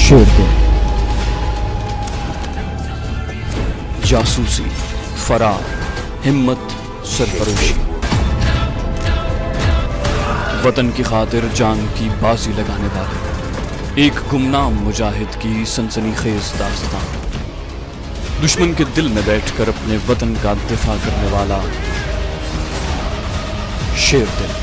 शेर दिल, जासूसी, फरार, हिम्मत, सरफरोशी, वतन की खातिर जान की बाजी लगाने वाले एक गुमनाम मुजाहिद की सनसनीखेज दास्तान। दुश्मन के दिल में बैठकर अपने वतन का दिफा करने वाला शेर दिल।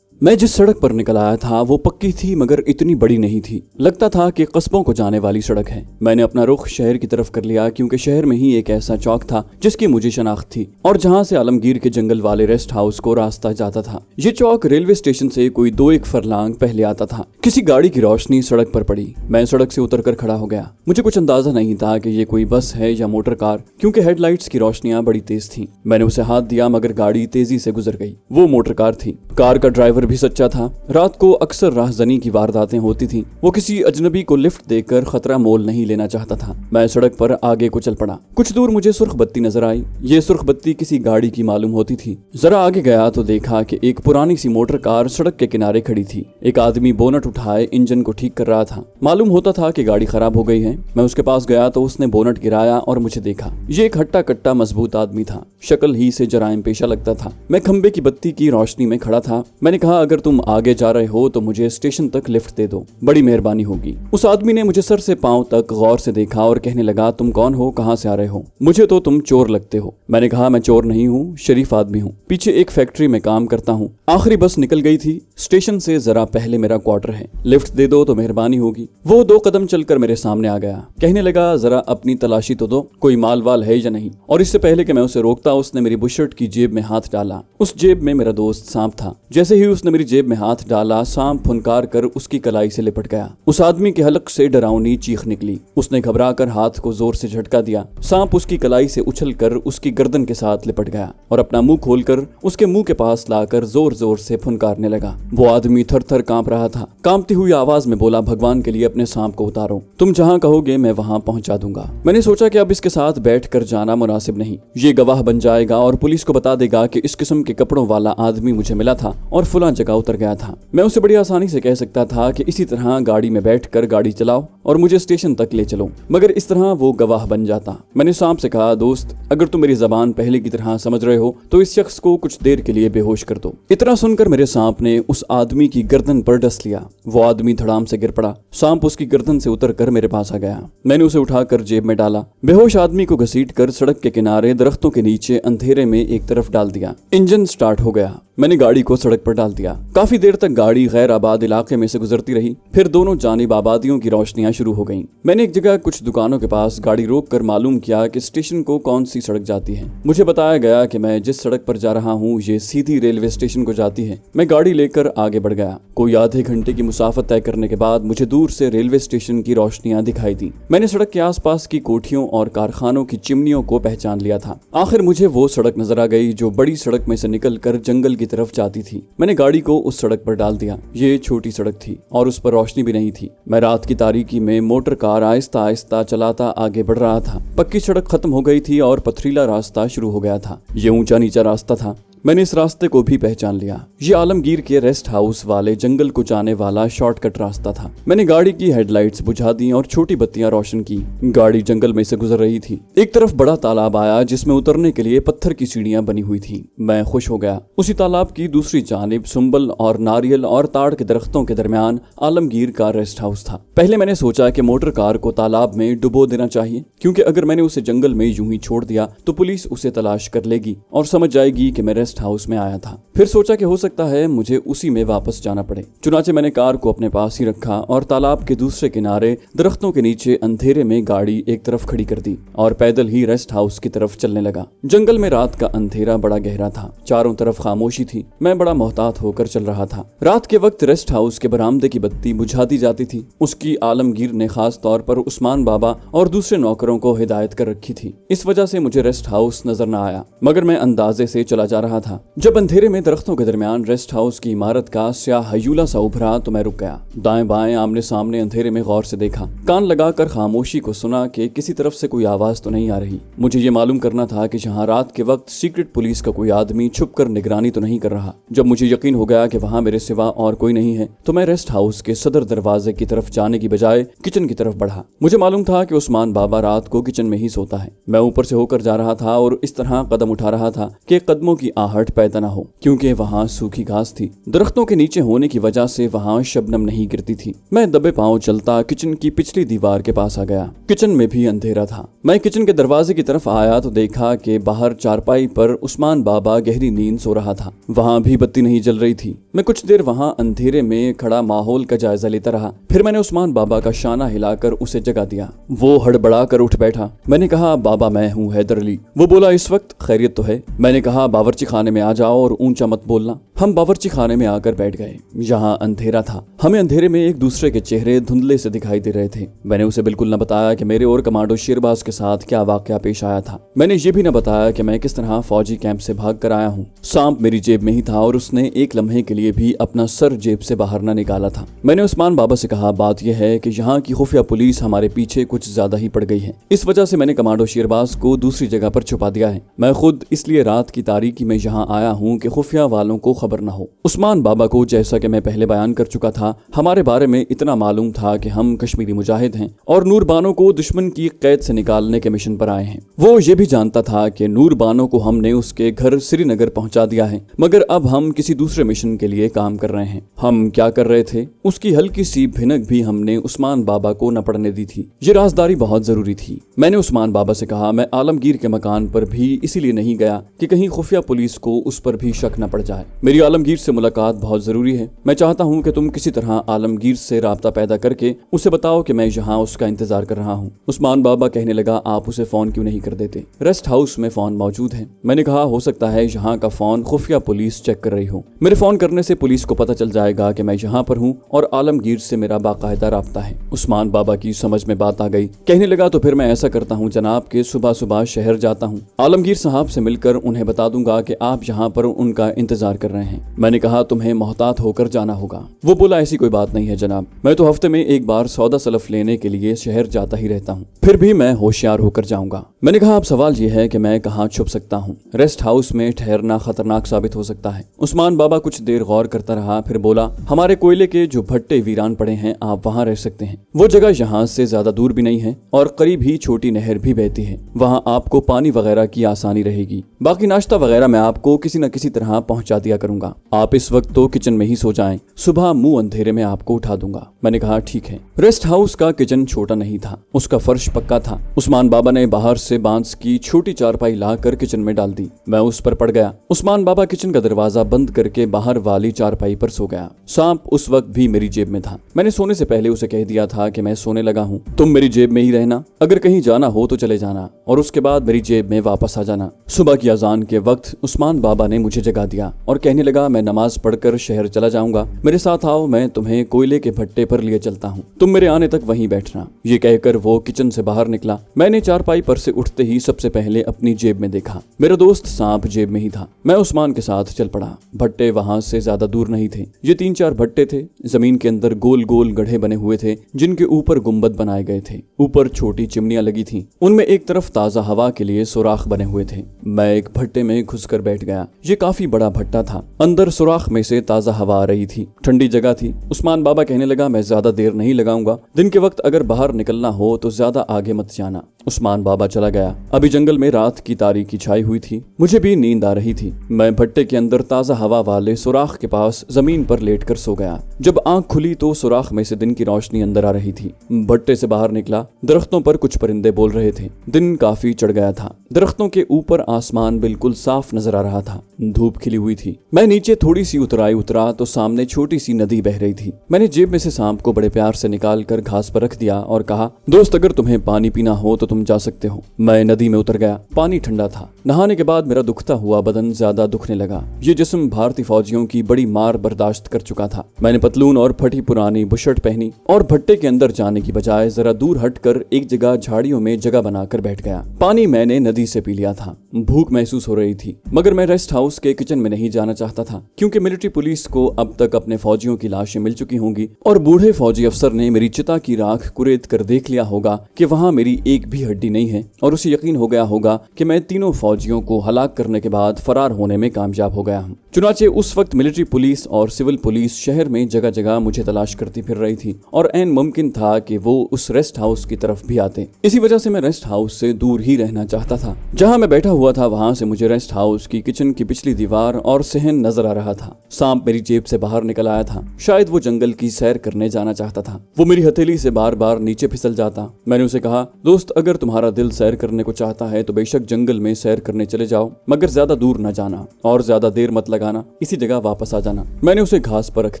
मैं जिस सड़क पर निकल आया था वो पक्की थी मगर इतनी बड़ी नहीं थी। लगता था कि कस्बों को जाने वाली सड़क है। मैंने अपना रुख शहर की तरफ कर लिया क्योंकि शहर में ही एक ऐसा चौक था जिसकी मुझे शनाख्त थी और जहां से आलमगीर के जंगल वाले रेस्ट हाउस को रास्ता जाता था। ये चौक रेलवे स्टेशन से कोई 2-1 फरलांग पहले आता था। किसी गाड़ी की रोशनी सड़क पर पड़ी। मैं सड़क से उतर कर खड़ा हो गया। मुझे कुछ अंदाजा नहीं था कि ये कोई बस है या मोटर कार, क्योंकि हेडलाइट्स की रोशनियां बड़ी तेज थी। मैंने उसे हाथ दिया मगर गाड़ी तेजी से गुजर गई। वो मोटर कार थी। कार का ड्राइवर भी सच्चा था। रात को अक्सर राहजनी की वारदातें होती थीं। वो किसी अजनबी को लिफ्ट देकर खतरा मोल नहीं लेना चाहता था। मैं सड़क पर आगे को चल पड़ा। कुछ दूर मुझे सुर्ख बत्ती नजर आई। ये सुर्ख बत्ती किसी गाड़ी की मालूम होती थी। जरा आगे गया तो देखा कि एक पुरानी सी मोटर कार सड़क के किनारे खड़ी थी। एक आदमी बोनट उठाए इंजन को ठीक कर रहा था। मालूम होता था कि गाड़ी खराब हो गई है। मैं उसके पास गया तो उसने बोनट गिराया और मुझे देखा। ये एक हट्टा कट्टा मजबूत आदमी था। शक्ल ही से जराइम पेशा लगता था। मैं खंबे की बत्ती की रोशनी में खड़ा था। मैंने कहा, अगर तुम आगे जा रहे हो तो मुझे स्टेशन तक लिफ्ट दे दो, बड़ी मेहरबानी होगी। उस आदमी ने मुझे सर से पांव तक गौर से देखा और कहने लगा, तुम कौन हो, कहां से आ रहे हो? मुझे तो तुम चोर लगते हो। मैंने कहा, मैं चोर नहीं हूँ, शरीफ आदमी हूँ, पीछे एक फैक्ट्री में काम करता हूँ। आखिरी बस निकल गई थी, स्टेशन से जरा पहले मेरा क्वार्टर है, लिफ्ट दे दो तो मेहरबानी होगी। वो 2 कदम चलकर मेरे सामने आ गया। कहने लगा, जरा अपनी तलाशी तो दो, कोई माल वाल है या नहीं। और इससे पहले कि मैं उसे रोकता उसने मेरी बुशर्ट की जेब में हाथ डाला। उस जेब में मेरा दोस्त सांप था। जैसे ही उसने मेरी जेब में हाथ डाला, सांप फुनकार कर उसकी कलाई से लिपट गया। उस आदमी के हलक से डरावनी चीख निकली। उसने घबरा कर हाथ को जोर से झटका दिया। सांप उसकी कलाई से उछल कर उसकी गर्दन के साथ लिपट गया और अपना मुंह खोलकर उसके मुंह के पास लाकर जोर जोर से फुनकारने लगा। वो आदमी थर थर कांप रहा था। कांपती हुई आवाज में बोला, भगवान के लिए अपने सांप को उतारो, तुम जहां कहोगे मैं वहां पहुंचा दूंगा। मैंने सोचा कि अब इसके साथ बैठ कर जाना मुनासिब नहीं। ये गवाह बन जाएगा और पुलिस को बता देगा कि इस किस्म के कपड़ों वाला आदमी मुझे मिला था और फुला जगह उतर गया था। मैं उसे बड़ी आसानी से कह सकता था कि इसी तरह गाड़ी में बैठकर गाड़ी चलाओ और मुझे स्टेशन तक ले चलो, मगर इस तरह वो गवाह बन जाता। मैंने सांप से कहा, दोस्त, अगर तुम मेरी जबान पहले की तरह समझ रहे हो तो इस शख्स को कुछ देर के लिए बेहोश कर दो। इतना सुनकर मेरे सांप ने उस आदमी की गर्दन पर डस लिया। वो आदमी धड़ाम से गिर पड़ा। सांप उसकी गर्दन से उतर कर मेरे पास आ गया। मैंने उसे उठाकर जेब में डाला। बेहोश आदमी को घसीट कर सड़क के किनारे दरख्तों के नीचे अंधेरे में एक तरफ डाल दिया। इंजन स्टार्ट हो गया। मैंने गाड़ी को सड़क पर डाल दिया। काफी देर तक गाड़ी गैर आबाद इलाके में से गुजरती रही। फिर दोनों जानिब आबादियों की रोशनियां शुरू हो गईं। मैंने एक जगह कुछ दुकानों के पास गाड़ी रोक कर मालूम किया कि स्टेशन को कौन सी सड़क जाती है। मुझे बताया गया कि मैं जिस सड़क पर जा रहा हूँ ये सीधी रेलवे स्टेशन को जाती है। मैं गाड़ी लेकर आगे बढ़ गया। कोई आधे घंटे की मुसाफत तय करने के बाद मुझे दूर से रेलवे स्टेशन की रोशनियां दिखाई दी। मैंने सड़क के आसपास की कोठियों और कारखानों की चिमनियों को पहचान लिया था। आखिर मुझे वो सड़क नजर आ गई जो बड़ी सड़क में से निकल कर जंगल की तरफ जाती थी। मैंने गाड़ी को उस सड़क पर डाल दिया। ये छोटी सड़क थी और उस पर रोशनी भी नहीं थी। मैं रात की तारीकी में मोटर कार आहिस्ता आहिस्ता चलाता आगे बढ़ रहा था। पक्की सड़क खत्म हो गई थी और पथरीला रास्ता शुरू हो गया था। ये ऊंचा नीचा रास्ता था। मैंने इस रास्ते को भी पहचान लिया। ये आलमगीर के रेस्ट हाउस वाले जंगल को जाने वाला शॉर्टकट रास्ता था। मैंने गाड़ी की हेडलाइट्स बुझा दी और छोटी बत्तियां रोशन की। गाड़ी जंगल में से गुजर रही थी। एक तरफ बड़ा तालाब आया जिसमें उतरने के लिए पत्थर की सीढ़ियां बनी हुई थी। मैं खुश हो गया। उसी तालाब की दूसरी जानिब सुंबल और नारियल और ताड़ के दरख्तों के दरमियान आलमगीर का रेस्ट हाउस था। पहले मैंने सोचा कि मोटर कार को तालाब में डुबो देना चाहिए, क्योंकि अगर मैंने उसे जंगल में यूं ही छोड़ दिया तो पुलिस उसे तलाश कर लेगी और समझ जाएगी कि मैं रेस्ट हाउस में आया था। फिर सोचा कि हो सकता है मुझे उसी में वापस जाना पड़े। चुनाचे मैंने कार को अपने पास ही रखा और तालाब के दूसरे किनारे दरख्तों के नीचे अंधेरे में गाड़ी एक तरफ खड़ी कर दी और पैदल ही रेस्ट हाउस की तरफ चलने लगा। जंगल में रात का अंधेरा बड़ा गहरा था। चारों तरफ खामोशी थी। मैं बड़ा मोहतात होकर चल रहा था। रात के वक्त रेस्ट हाउस के बरामदे की बत्ती बुझा दी जाती थी। उसकी आलमगीर ने खास तौर पर उस्मान बाबा और दूसरे नौकरों को हिदायत कर रखी थी। इस वजह से मुझे रेस्ट हाउस नजर न आया, मगर मैं अंदाजे से चला जा रहा रहा था। जब अंधेरे में दरख्तों के दरमियान रेस्ट हाउस की इमारत का स्याह हयूला सा उभरा तो मैं रुक गया। दाएं बाएं आमने सामने अंधेरे में गौर से देखा, कान लगाकर खामोशी को सुना कि किसी तरफ से कोई आवाज तो नहीं आ रही। मुझे ये मालूम करना था कि जहाँ रात के वक्त सीक्रेट पुलिस का कोई आदमी छुप कर निगरानी तो नहीं कर रहा। जब मुझे यकीन हो गया कि वहाँ मेरे सिवा और कोई नहीं है तो मैं रेस्ट हाउस के सदर दरवाजे की तरफ जाने की बजाय किचन की तरफ बढ़ा। मुझे मालूम था कि उस्मान बाबा रात को किचन में ही सोता है। मैं ऊपर से होकर जा रहा था और इस तरह कदम उठा रहा था कि कदमों की आहट पैदा न हो, क्योंकि वहाँ सूखी घास थी। दरख्तों के नीचे होने की वजह से वहाँ शबनम नहीं गिरती थी। मैं दबे पांव चलता किचन की पिछली दीवार के पास आ गया। किचन में भी अंधेरा था। मैं किचन के दरवाजे की तरफ आया तो देखा कि बाहर चारपाई पर उस्मान बाबा गहरी नींद सो रहा था। वहाँ भी बत्ती नहीं जल रही थी। मैं कुछ देर वहाँ अंधेरे में खड़ा माहौल का जायजा लेता रहा। फिर मैंने उस्मान बाबा का शाना हिलाकर उसे जगा दिया। वो हड़बड़ा कर उठ बैठा। मैंने कहा, बाबा मैं हूँ हैदर अली। वो बोला, इस वक्त खैरियत तो है? मैंने कहा, बावर्ची खाने में आ जाओ और ऊंचा मत बोलना। हम बावर्ची खाने में आकर बैठ गए। यहाँ अंधेरा था। हमें अंधेरे में एक दूसरे के चेहरे धुंधले से दिखाई दे रहे थे। मैंने उसे बिल्कुल न बताया कि मेरे और कमांडो शेरबाज के साथ क्या वाकया पेश आया था। मैंने ये भी न बताया कि मैं किस तरह फौजी कैंप से भाग कर आया हूँ। सांप मेरी जेब में ही था और उसने एक लम्हे के लिए भी अपना सर जेब से बाहर न निकाला था। मैंने उस्मान बाबा से कहा, बात यह है कि यहाँ की खुफिया पुलिस हमारे पीछे कुछ ज्यादा ही पड़ गई है। इस वजह से मैंने कमांडो शेरबाज को दूसरी जगह पर छुपा दिया है। मैं खुद इसलिए रात की तारीकी में यहाँ आया हूँ कि खुफिया वालों को खबर न हो। उस्मान बाबा को, जैसा कि मैं पहले बयान कर चुका था, हमारे बारे में इतना मालूम था कि हम कश्मीरी मुजाहिद हैं और नूर बानो को दुश्मन की कैद से निकालने के मिशन पर आए हैं। वो ये भी जानता था कि नूर बानो को हमने उसके घर श्रीनगर पहुंचा दिया है, मगर अब हम किसी दूसरे मिशन के लिए काम कर रहे हैं। हम क्या कर रहे थे उसकी हल्की सी भिनक भी हमने उस्मान बाबा को न पड़ने दी थी। ये राजदारी बहुत जरूरी थी। मैंने उस्मान बाबा से कहा, मैं आलमगीर के मकान पर भी इसीलिए नहीं गया कि कहीं खुफिया पुलिस को उस पर भी शक न पड़ जाए। मेरी आलमगीर से मुलाकात बहुत जरूरी है। मैं चाहता हूँ कि तुम किसी तरह आलमगीर से राब्ता पैदा करके उसे बताओ कि मैं यहाँ उसका इंतजार कर रहा हूँ। उस्मान बाबा कहने लगा, आप उसे फोन क्यों नहीं कर देते? रेस्ट हाउस में फोन मौजूद है। मैंने कहा, हो सकता है यहाँ का फोन खुफिया पुलिस चेक कर रही हो। मेरे फोन करने से पुलिस को पता चल जाएगा कि मैं यहाँ पर हूँ और आलमगीर से मेरा बाकायदा राब्ता है। उस्मान बाबा की समझ में बात आ गई। कहने लगा, तो फिर मैं ऐसा करता हूँ जनाब के सुबह सुबह शहर जाता हूँ। आलमगीर साहब से मिलकर उन्हें बता दूंगा कि आप यहाँ पर उनका इंतजार कर रहे हैं। मैंने कहा, तुम्हें मोहतात होकर जाना होगा। वो बोला, ऐसी कोई बात नहीं है जनाब, मैं तो हफ्ते में एक बार सौदा सलफ लेने के लिए शहर जाता ही रहता हूँ, फिर भी मैं होशियार होकर जाऊंगा। मैंने कहा, अब सवाल यह है कि मैं कहाँ छुप सकता हूँ? रेस्ट हाउस में ठहरना खतरनाक साबित हो सकता है। उस्मान बाबा कुछ देर गौर करता रहा, फिर बोला, हमारे कोयले के जो भट्टे वीरान पड़े हैं, आप वहाँ रह सकते हैं। वो जगह यहाँ से ज्यादा दूर भी नहीं है और करीब ही छोटी नहर भी बहती है। वहाँ आपको पानी वगैरह की आसानी रहेगी। बाकी नाश्ता वगैरह मैं आपको किसी न किसी तरह पहुँचा दिया करूंगा। आप इस वक्त तो किचन में ही सो जाएं, सुबह मुंह अंधेरे में आपको उठा दूंगा। मैंने कहा, ठीक है। रेस्ट हाउस का किचन छोटा नहीं था, उसका फर्श पक्का था। उस्मान बाबा ने बाहर से बांस की छोटी चारपाई लाकर किचन में डाल दी। मैं उस पर पड़ गया। उस्मान बाबा किचन का दरवाजा बंद करके बाहर वाली चारपाई पर सो गया। सांप उस वक्त भी मेरी जेब में था। मैंने सोने से पहले उसे कह दिया था कि मैं सोने लगा हूँ, तुम मेरी जेब में ही रहना, अगर कहीं जाना हो तो चले जाना और उसके बाद मेरी जेब में वापस आ जाना। सुबह की अजान के वक्त उस्मान बाबा ने मुझे जगा दिया और कहने लगा, मैं नमाज पढ़कर शहर चला जाऊंगा, मेरे साथ आओ, मैं तुम्हें कोयले के भट्टे पर लिए चलता हूँ, तुम मेरे आने तक वहीं बैठना। ये कहकर वो किचन से बाहर निकला। मैंने चारपाई पर से उठते ही सबसे पहले अपनी जेब में देखा। मेरा दोस्त सांप जेब में ही था। मैं उस्मान के साथ चल पड़ा। भट्टे वहां से ज्यादा दूर नहीं थे। ये 3-4 भट्टे थे। जमीन के अंदर गोल गोल गड्ढे बने हुए थे जिनके ऊपर गुंबद बनाए गए थे। ऊपर छोटी चिमनियां लगी थीं। उनमें एक तरफ ताजा हवा के लिए सुराख बने हुए थे। मैं एक भट्टे में घुसकर बैठ गया। ये काफी बड़ा भट्टा था। अंदर सुराख में से ताजा हवा आ रही थी। ठंडी जगह थी। उस्मान बाबा कहने लगा, मैं ज्यादा देर नहीं लगाऊंगा, दिन के वक्त अगर बाहर निकलना हो तो ज्यादा आगे मत जाना। उस्मान बाबा चला गया। अभी जंगल में रात की तारीकी छाई हुई थी। मुझे भी नींद आ रही थी। मैं भट्टे के अंदर ताजा हवा वाले सुराख के पास जमीन पर लेटकर सो गया। जब आंख खुली तो सुराख में से दिन की रोशनी अंदर आ रही थी। भट्टे से बाहर निकला। दरख्तों पर कुछ परिंदे बोल रहे थे। दिन काफी चढ़ गया था। दरख्तों के ऊपर आसमान बिल्कुल साफ नजर आ रहा था। धूप खिली हुई थी। मैं नीचे थोड़ी सी ऊंचाई उतरा तो सामने छोटी सी नदी बह रही थी। मैंने जेब में से सांप को बड़े प्यार से निकाल कर घास पर रख दिया और कहा, दोस्त अगर तुम्हें पानी पीना हो तो तुम जा सकते हो। मैं नदी में उतर गया। पानी ठंडा था। नहाने के बाद मेरा दुखता हुआ बदन ज्यादा दुखने लगा। ये जिस्म भारतीय फौजियों की बड़ी मार बर्दाश्त कर चुका था। मैंने पतलून और फटी पुरानी बुशर्ट पहनी और भट्टे के अंदर जाने की बजाय जरा दूर हटकर एक जगह झाड़ियों में जगह बनाकर बैठ गया। पानी मैंने नदी से पी लिया था। भूख महसूस हो रही थी, मगर मैं रेस्ट हाउस के किचन में नहीं जाना चाहता था, क्योंकि मिलिट्री पुलिस को अब तक अपने फौजियों की लाशें मिल चुकी होंगी और बूढ़े फौजी अफसर ने मेरी चिता की राख कुरेद कर देख लिया होगा कि वहां मेरी एक भी हड्डी नहीं है, और उसे यकीन हो गया होगा कि मैं तीनों फौजियों को हलाक करने के बाद फरार होने में कामयाब हो गया हूँ। चुनाचे उस वक्त मिलिट्री पुलिस और सिविल पुलिस शहर में जगह जगह मुझे तलाश करती फिर रही थी, और ऐन मुमकिन था कि वो उस रेस्ट हाउस की तरफ भी आते। इसी वजह से मैं रेस्ट हाउस से दूर ही रहना चाहता था। जहां मैं बैठा हुआ था वहां से मुझे रेस्ट हाउस की किचन की पिछली दीवार और सहन नजर आ रहा था। सांप मेरी जेब से बाहर निकल आया था। शायद वो जंगल की सैर करने जाना चाहता था। वो मेरी हथेली से बार बार नीचे फिसल जाता। मैंने उसे कहा, दोस्त, अगर तुम्हारा दिल सैर करने को चाहता है तो बेशक जंगल में सैर करने चले जाओ, मगर ज्यादा दूर न जाना और ज्यादा देर मत लगाना, इसी जगह वापस आ जाना। मैंने उसे घास पर रख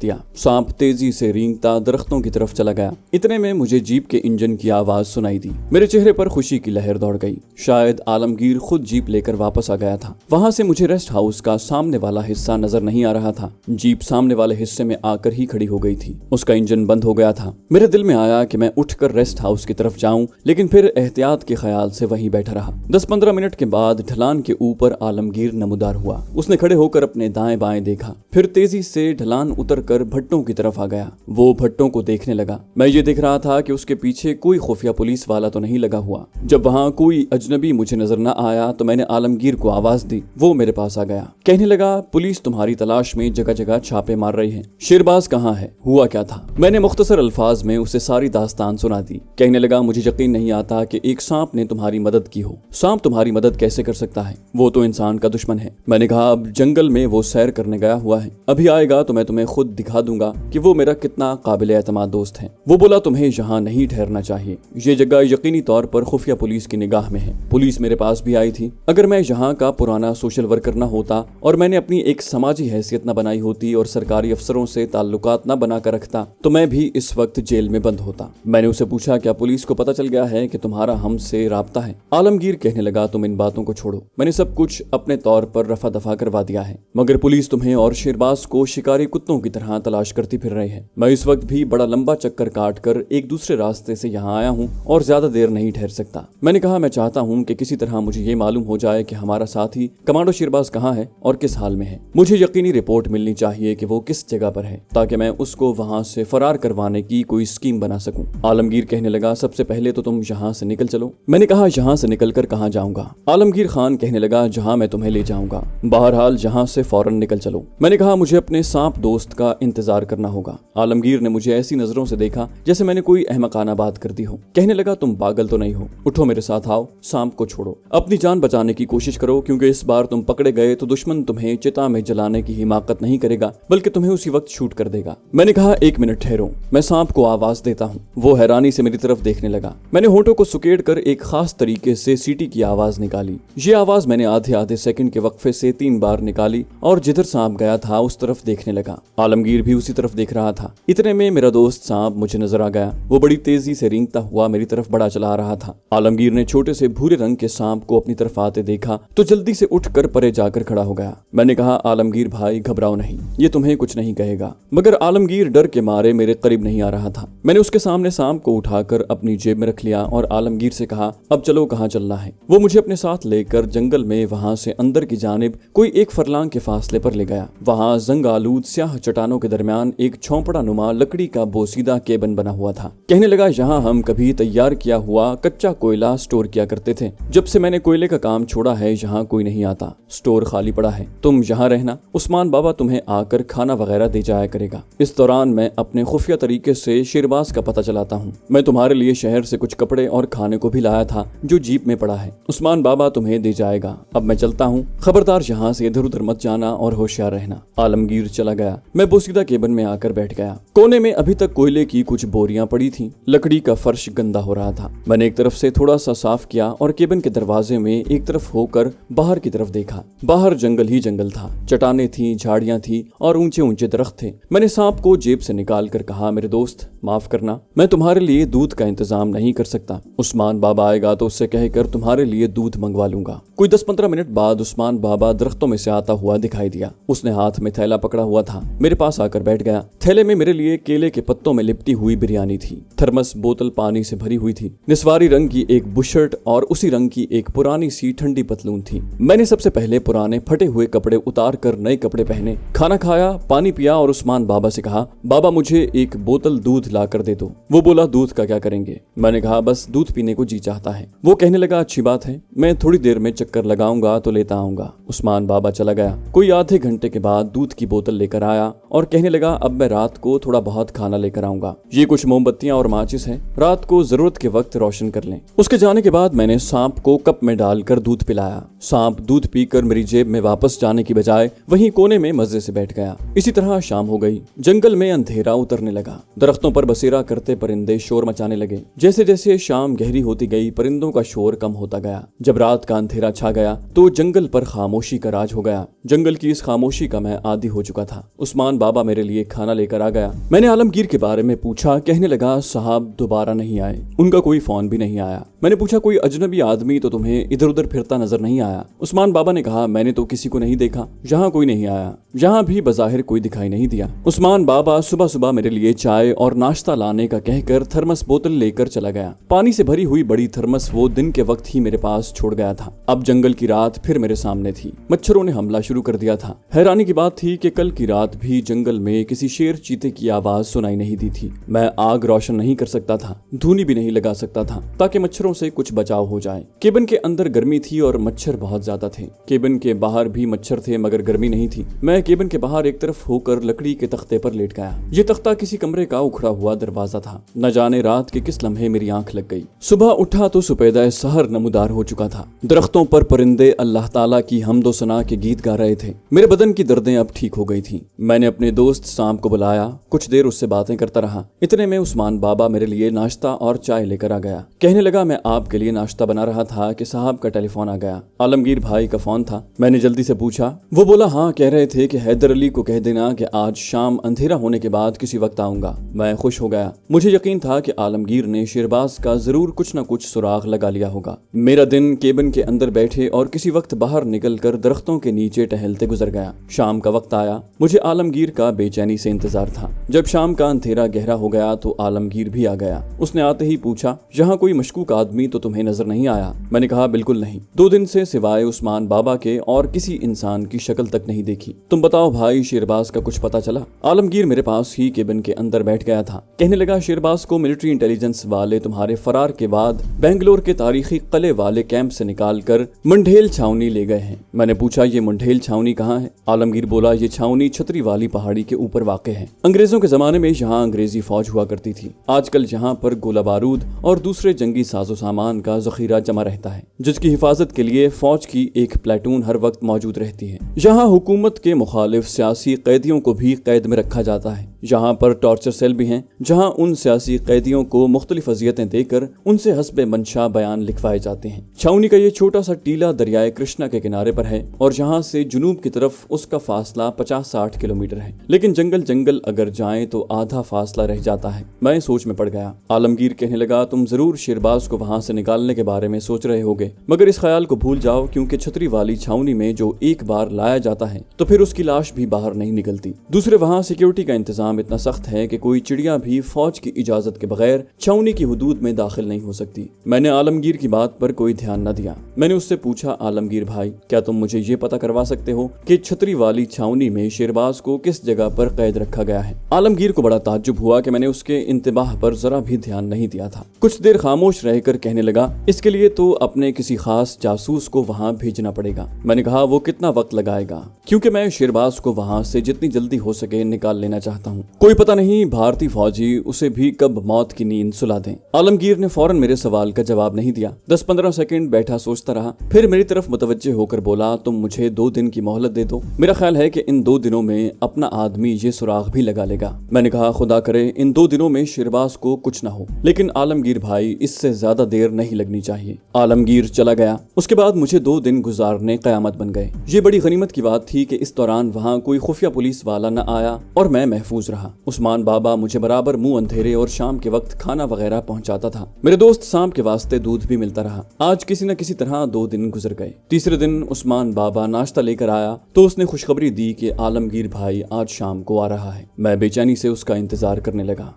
दिया। सांप तेजी से रेंगता दरख्तों की तरफ चला गया। इतने में मुझे जीप के इंजन की आवाज सुनाई दी। मेरे चेहरे पर खुशी की लहर दौड़ गई। शायद आलमगीर खुद जीप लेकर वापस आ गया था। वहां से मुझे रेस्ट हाउस का सामने वाला हिस्सा नजर नहीं आ रहा था। जीप सामने वाले हिस्से में आकर ही खड़ी हो गई थी। उसका इंजन बंद हो गया था। मेरे दिल में आया कि मैं उठकर रेस्ट हाउस की तरफ जाऊं, लेकिन फिर एहतियात के ख्याल से वहीं बैठा रहा। 10-15 मिनट के बाद ढलान के ऊपर आलमगीर नमूदार हुआ। उसने खड़े होकर अपने दाएं बाएं देखा, फिर तेजी से ढलान उतरकर भट्टों की तरफ आ गया। वो भट्टों को देखने लगा। मैं ये देख रहा था कि उसके पीछे कोई खुफिया पुलिस वाला तो नहीं लगा हुआ। जब वहाँ कोई अजनबी मुझे नजर न आया तो मैंने आलमगीर को आवाज दी। वो मेरे पास आ गया। कहने लगा, पुलिस तुम्हारी तलाश में जगह जगह छापे मार रही है। शेरबाज कहाँ है? हुआ क्या था? मैंने मुख्तसर अल्फाज में उसे सारी दास्तान सुना दी। कहने लगा, मुझे यकीन नहीं आता कि एक सांप ने तुम्हारी मदद की हो। सांप तुम्हारी मदद कैसे कर सकता है? वो तो इंसान का दुश्मन है। मैंने कहा, अब जंगल में वो सैर करने गया हुआ है। अभी आएगा तो मैं तुम्हें खुद दिखा दूंगा कि वो मेरा कितना काबिल एतमाद दोस्त है। वो बोला, तुम्हें यहाँ नहीं ठहरना चाहिए। ये जगह यकीनी तौर पर खुफिया पुलिस की निगाह में है। पुलिस मेरे पास भी आई थी। अगर मैं यहाँ का पुराना सोशल वर्कर न होता और मैंने अपनी एक समाजी हैसियत न बनाई होती और सरकारी अफसरों से ताल्लुकात न बना कर रखता तो मैं भी इस वक्त जेल में बंद होता। मैंने उसे पूछा, क्या पुलिस को पता चल गया है कि तुम्हारा हमसे राब्ता है? आलमगीर कहने लगा, तुम इन बातों को छोड़ो। मैंने सब कुछ अपने तौर पर रफा दफा करवा दिया है, मगर पुलिस तुम्हें और शेरबाज को शिकारी कुत्तों की तरह तलाश करती फिर रही है। मैं इस वक्त भी बड़ा लंबा चक्कर काट कर एक दूसरे रास्ते से यहाँ आया हूँ और ज्यादा देर नहीं ठहर सकता। मैंने कहा, मैं चाहता हूँ कि किसी तरह मुझे ये मालूम हो जाए कि हमारा साथी कमांडो शेरबाज कहाँ है और किस हाल में है। मुझे यकीनी रिपोर्ट मिलनी चाहिए कि वो किस जगह पर है, ताकि मैं उसको वहाँ से फरार करवाने की कोई स्कीम बना सकूं। आलमगीर कहने लगा, सबसे पहले तो तुम यहाँ से निकल चलो। मैंने कहा, यहाँ से निकलकर कहाँ जाऊंगा? आलमगीर खान कहने लगा, जहाँ मैं तुम्हें ले जाऊंगा। बहरहाल जहाँ से फौरन निकल चलो। मैंने कहा, मुझे अपने सांप दोस्त का इंतजार करना होगा। आलमगीर ने मुझे ऐसी नजरों से देखा जैसे मैंने कोई अहमकाना बात कर दी हो। कहने लगा, तुम पागल तो नहीं हो? उठो, मेरे साथ आओ। सांप को छोड़ो, अपनी जान बचाने की कोशिश करो, क्योंकि इस बार तुम पकड़े गए तो दुश्मन तुम्हें चिता में जलाने की हिमाकत नहीं करेगा, बल्कि तुम्हें उसी वक्त शूट कर देगा। मैंने कहा, एक मिनट ठहरो, मैं सांप को आवाज देता हूँ। वो हैरानी से मेरी तरफ देखने लगा। मैंने होठों को सुकेड़ कर एक खास तरीके से सीटी की आवाज निकाली। ये आवाज मैंने आधे आधे सेकंड के वक्फे से 3 बार निकाली और जिधर सांप गया था उस तरफ देखने लगा। आलमगीर भी उसी तरफ देख रहा था। इतने में मेरा दोस्त सांप मुझे नजर आ गया। वो बड़ी तेजी से रेंगता हुआ मेरी तरफ बढ़ा चला रहा था। आलमगीर ने छोटे से भूरे रंग के सांप को अपनी तरफ आते देखा तो जल्दी से उठकर परे जाकर खड़ा हो गया। मैंने कहा, आलमगीर भाई, घबराओ नहीं, ये तुम्हें कुछ नहीं कहेगा। मगर आलमगीर डर के मारे मेरे करीब नहीं आ रहा था। मैंने उसके सामने सांप को उठाकर अपनी जेब में रख लिया और आलमगीर से कहा, अब चलो, कहाँ चलना है? वो मुझे अपने साथ लेकर जंगल में वहां से अंदर की जानिब कोई 1 फरलांग के फासले पर ले गया। वहां जंग आलूद स्याह चट्टानों के दरमियान एक झोंपड़ा नुमा लकड़ी का बोसीदा केबन बना हुआ था। कहने लगा, यहाँ हम कभी तैयार किया हुआ कच्चा कोयला स्टोर किया करते थे। जब से मैंने कोयले का काम छोड़ा है यहाँ कोई नहीं आता। स्टोर खाली पड़ा है। तुम यहाँ रहना, उस्मान बाबा तुम्हें आकर खाना वगैरह दे जाया करेगा। इस दौरान मैं अपने खुफिया तरीके से शेरबाज का पता चलाता हूँ। मैं तुम्हारे लिए शहर से कुछ कपड़े और खाने को भी लाया था जो जीप में पड़ा है। उस्मान बाबा तुम्हें दे जाएगा। अब मैं चलता हूँ, खबरदार यहाँ से इधर उधर मत जाना और होशियार रहना। आलमगीर चला गया। मैं बोसीदा केबन में आकर बैठ गया। कोने में अभी तक कोयले की कुछ बोरियां पड़ी थीं। लकड़ी का फर्श गंदा हो रहा था। मैंने एक तरफ से थोड़ा सा साफ किया और केबन के दरवाजे में एक तरफ होकर बाहर की तरफ देखा। बाहर जंगल जंगल ही जंगल था। चट्टानें थी, झाड़ियां थी और ऊंचे ऊंचे दरख्त थे। मैंने सांप को जेब से निकाल कर कहा, मेरे दोस्त माफ करना, मैं तुम्हारे लिए दूध का इंतजाम नहीं कर सकता। उस्मान बाबा आएगा तो उससे कहकर तुम्हारे लिए दूध मंगवा लूंगा। कोई 10-15 मिनट बाद उस्मान बाबा दरख्तों में से आता हुआ दिखाई दिया। उसने हाथ में थैला पकड़ा हुआ था, मेरे पास आकर बैठ गया। थैले में मेरे लिए केले के पत्तों में लिपटी हुई बिरयानी थी। थर्मस बोतल पानी से भरी हुई थी। निस्वारी रंग की एक बुशर्ट और उसी रंग की एक पुरानी सी ठंडी पतलून थी। मैंने सबसे पहले पुराने फटे हुए कपड़े उतार कर नए कपड़े पहने, खाना खाया, पानी पिया और उस्मान बाबा से कहा, बाबा मुझे एक बोतल दूध ला कर दे दो। वो बोला, दूध का क्या करेंगे? मैंने कहा, बस दूध पीने को जी चाहता है। वो कहने लगा, अच्छी बात है, मैं थोड़ी देर में चक्कर लगाऊंगा तो लेता आऊंगा। उस्मान बाबा चला गया। कोई आधे घंटे के बाद दूध की बोतल लेकर आया और कहने लगा, अब मैं रात को थोड़ा बहुत खाना लेकर आऊंगा। ये कुछ मोमबत्तियां और माचिस है, रात को जरूरत के वक्त रोशन कर लें। उसके जाने के बाद मैंने सांप को कप में डालकर दूध पिलाया। सांप दूध पीकर मेरी जेब में वापस जाने की बजाय वहीं कोने में मजे से बैठ गया। इसी तरह शाम हो गई। जंगल में अंधेरा उतरने लगा। दरख्तों पर बसेरा करते परिंदे शोर मचाने लगे। जैसे जैसे शाम गहरी होती गई, परिंदों का शोर कम होता गया। जब रात का अंधेरा छा गया तो जंगल पर खामोशी का राज हो गया। जंगल की इस खामोशी का मैं आदी हो चुका था। उस्मान बाबा मेरे लिए खाना लेकर आ गया। मैंने आलमगीर के बारे में पूछा। कहने लगा, साहब दोबारा नहीं आए, उनका कोई फोन भी नहीं आया। मैंने पूछा, कोई अजनबी आदमी तो तुम्हें इधर उधर फिरता नजर नहीं आया? उस्मान बाबा ने कहा, मैंने तो किसी को नहीं देखा, यहाँ कोई नहीं आया, यहाँ भी बज़ाहिर कोई दिखाई नहीं दिया। उस्मान बाबा सुबह सुबह मेरे लिए चाय और नाश्ता लाने का कहकर थर्मस बोतल लेकर चला गया। पानी से भरी हुई बड़ी थर्मस वो दिन के वक्त ही मेरे पास छोड़ गया था। अब जंगल की रात फिर मेरे सामने थी। मच्छरों ने हमला शुरू कर दिया था। हैरानी की बात थी कि कल की रात भी जंगल में किसी शेर चीते की आवाज सुनाई नहीं दी थी। मैं आग रोशन नहीं कर सकता था, धूनी भी नहीं लगा सकता था ताकि मच्छरों से कुछ बचाव हो जाए। केबिन के अंदर गर्मी थी और मच्छर बहुत ज्यादा थे। केबिन के बाहर भी मच्छर थे मगर गर्मी नहीं थी। मैं केबिन के बाहर एक तरफ होकर लकड़ी के तख्ते पर लेट गया। ये तख्ता किसी कमरे का उखड़ा हुआ दरवाजा था। न जाने रात के किस लम्हे मेरी आंख लग गई। सुबह उठा तो सुपेदा सहर नमूदार हो चुका था। दरख्तों पर परिंदे अल्लाह ताला की हम्दो सना के गीत गा रहे थे। मेरे बदन की दर्दें अब ठीक हो गई थी। मैंने अपने दोस्त सांप को बुलाया, कुछ देर उससे बातें करता रहा। इतने में उस्मान बाबा मेरे लिए नाश्ता और चाय लेकर आ गया। कहने लगा, मैं आपके लिए नाश्ता बना रहा था कि साहब का टेलीफोन आ गया। आलमगीर भाई का फोन था। मैंने जल्दी से पूछा। वो बोला, हाँ, कह रहे थे कि हैदर अली को कह देना कि आज शाम अंधेरा होने के बाद किसी वक्त आऊंगा। मैं खुश हो गया। मुझे यकीन था कि आलमगीर ने शेरबाज का जरूर कुछ न कुछ सुराग लगा लिया होगा। मेरा दिन केबिन के अंदर बैठे और किसी वक्त बाहर निकलकर दरख्तों के नीचे टहलते गुजर गया। शाम का वक्त आया। मुझे आलमगीर का बेचैनी से इंतजार था। जब शाम का अंधेरा गहरा हो गया तो आलमगीर भी आ गया। उसने आते ही पूछा, यहाँ कोई मशकूक आदमी तो तुम्हें नजर नहीं आया? मैंने कहा, बिल्कुल नहीं। 2 दिन से सिवाय उस्मान बाबा के और किसी इंसान की शक्ल तक नहीं देखी। तुम बताओ भाई, शेरबाज का कुछ पता चला? आलमगीर मेरे पास ही केबिन के अंदर बैठ गया था। कहने लगा, शेरबाज को मिलिट्री इंटेलिजेंस वाले तुम्हारे फरार के बाद बेंगलोर के तारीखी किले वाले कैंप से निकाल कर मंढेल छावनी ले गए हैं। मैंने पूछा, ये मंढेल छावनी कहाँ है? आलमगीर बोला, ये छावनी छतरी वाली पहाड़ी के ऊपर वाक़ है। अंग्रेजों के जमाने में यहाँ अंग्रेजी फौज हुआ करती थी। आजकल यहाँ पर गोला बारूद और दूसरे जंगी साजो सामान का जखीरा जमा रहता है, जिसकी हिफाजत के लिए फौज की एक प्लेटून हर वक्त मौजूद रहती है। यहाँ हुकूमत के मुखालिफ सियासी कैदियों को भी कैद में रखा जाता है। यहाँ पर टॉर्चर सेल भी हैं, जहाँ उन सियासी कैदियों को मुख्तलिफ अजियतें देकर उनसे हस्बे मंशा बयान लिखवाए जाते हैं। छावनी का ये छोटा सा टीला दरियाए कृष्णा के किनारे पर है और यहाँ से जुनूब की तरफ उसका फासला 50-60 किलोमीटर है। लेकिन जंगल जंगल अगर जाएं तो आधा फासला रह जाता है। मैं सोच में पड़ गया। आलमगीर कहने लगा, तुम जरूर शेरबाज को वहाँ से निकालने के बारे में सोच रहे होगे, मगर इस ख्याल को भूल जाओ, क्योंकि छतरी वाली छावनी में जो एक बार लाया जाता है तो फिर उसकी लाश भी बाहर नहीं निकलती। दूसरे, वहाँ सिक्योरिटी का इंतजाम इतना सख्त है कि कोई चिड़िया भी फौज की इजाजत के बगैर छावनी की हुदूद में दाखिल नहीं हो सकती। मैंने आलमगीर की बात पर कोई ध्यान न दिया। मैंने उससे पूछा, आलमगीर भाई, क्या तुम मुझे ये पता करवा सकते हो कि छतरी वाली छावनी में शेरबाज को किस जगह पर कैद रखा गया है? आलमगीर को बड़ा ताज्जुब हुआ कि मैंने उसके इंतबाह पर जरा भी ध्यान नहीं दिया था। कुछ देर खामोश रहकर कहने लगा, इसके लिए तो अपने किसी खास जासूस को वहाँ भेजना पड़ेगा। मैंने कहा, वो कितना वक्त लगाएगा? क्योंकि मैं शेरबाज को वहाँ से जितनी जल्दी हो सके निकाल लेना चाहता हूँ। हूँ। कोई पता नहीं भारतीय फौजी उसे भी कब मौत की नींद सुला दें। आलमगीर ने फौरन मेरे सवाल का जवाब नहीं दिया। 10-15 सेकंड बैठा सोचता रहा, फिर मेरी तरफ मुतवज्जे होकर बोला, तुम मुझे 2 दिन की मोहलत दे दो। मेरा ख्याल है कि इन 2 दिनों में अपना आदमी ये सुराग भी लगा लेगा। मैंने कहा, खुदा करे इन 2 दिनों में शिरबाज को कुछ न हो, लेकिन आलमगीर भाई इससे ज्यादा देर नहीं लगनी चाहिए। आलमगीर चला गया। उसके बाद मुझे 2 दिन गुजारने कयामत बन गए। ये बड़ी गनीमत की बात थी कि इस दौरान वहाँ कोई खुफिया पुलिस वाला न आया और मैं महफूज रहा। उस्मान बाबा मुझे बराबर मुंह अंधेरे और शाम के वक्त खाना वगैरह पहुंचाता था। मेरे दोस्त शाम के वास्ते दूध भी मिलता रहा। आज किसी न किसी तरह 2 दिन गुजर गए। तीसरे दिन उस्मान बाबा नाश्ता लेकर आया तो उसने खुशखबरी दी कि आलमगीर भाई आज शाम को आ रहा है। मैं बेचैनी से उसका इंतजार करने लगा।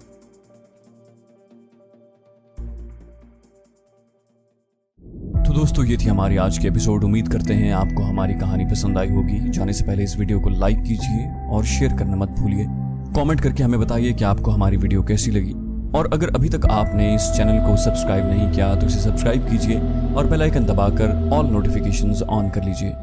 तो दोस्तों, ये थी हमारी आज की एपिसोड। उम्मीद करते हैं आपको हमारी कहानी पसंद आई होगी। जाने से पहले इस वीडियो को लाइक कीजिए और शेयर करना मत भूलिए। कमेंट करके हमें बताइए कि आपको हमारी वीडियो कैसी लगी। और अगर अभी तक आपने इस चैनल को सब्सक्राइब नहीं किया तो इसे सब्सक्राइब कीजिए और बेल आइकन दबाकर ऑल नोटिफिकेशंस ऑन कर लीजिए।